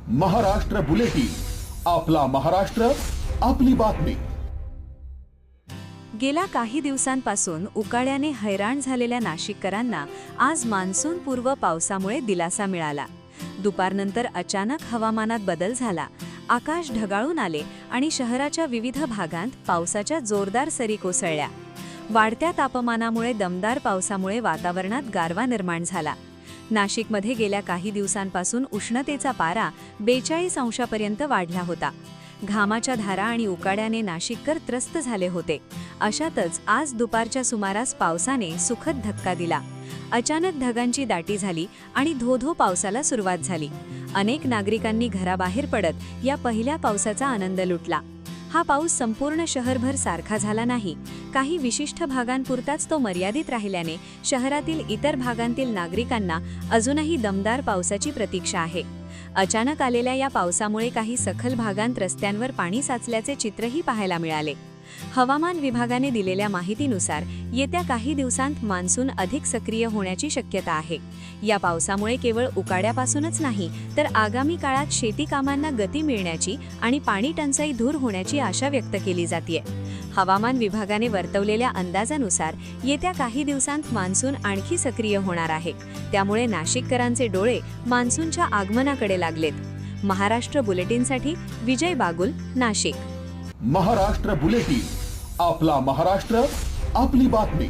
Maharashtra bulletin, आपला महाराष्ट्र, आपली बातमी। गेल्या काही दिवसांपासून उकाड्याने हैराण झालेल्या नाशिककरांना आज मान्सूनपूर्व पावसामुळे दिलासा मिळाला। दुपारनंतर अचानक हवामानात बदल झाला, आकाश ढगाळून आले आणि शहराच्या विविध भागांत पावसाच्या जोरदार सरी कोसळल्या। वाढत्या तापमानामुळे दमदार पावसामुळे वातावरणात गारवा निर्माण झाला। नाशिकमध्ये गेल्या काही दिवसांपासून उष्णतेचा पारा 42 अंशापर्यंत वाढला होता। घामाच्या धारा आणि उकाड्याने नाशिककर त्रस्त झाले होते। अशातच आज दुपारच्या सुमारास पावसाने सुखद धक्का दिला। अचानक ढगांची दाटी झाली आणि धो-धो पावसाला सुरुवात झाली। अनेक नागरिकांनी घराबाहेर पडत या पहिल्या पावसाचा आनंद लुटला। हा पाऊस संपूर्ण शहरभर सारखा झाला नाही, काही विशिष्ट भागांपुरताच तो मर्यादित राहिल्याने शहरातील इतर भागांतील नागरिकांना अजूनही दमदार पावसाची प्रतीक्षा आहे। अचानक आलेल्या या पावसामुळे काही सखल भागांत रस्त्यांवर पाणी साचल्याचे चित्रही पाहायला मिळाले। हवामान विभागाने दिलेल्या माहितीनुसार येत्या काही दिवसांत मान्सून अधिक सक्रिय होण्याची शक्यता आहे। या पावसामुळे केवळ उकाड्यापासूनच नाही तर आगामी काळात शेती कामांना गती मिळण्याची आणि पाणी टंचाई दूर होण्याची आशा व्यक्त केली जाते। हवामान विभागाने वर्तवलेल्या अंदाजानुसार येत्या काही दिवसांत मान्सून आणखी सक्रिय होणार आहे, त्यामुळे नाशिककरांचे डोळे मान्सूनच्या आगमनाकडे लागलेत। महाराष्ट्र बुलेटिनसाठी विजय बागुल, नाशिक। महाराष्ट्र बुलेटिन, आपला महाराष्ट्र, आपली बातमी।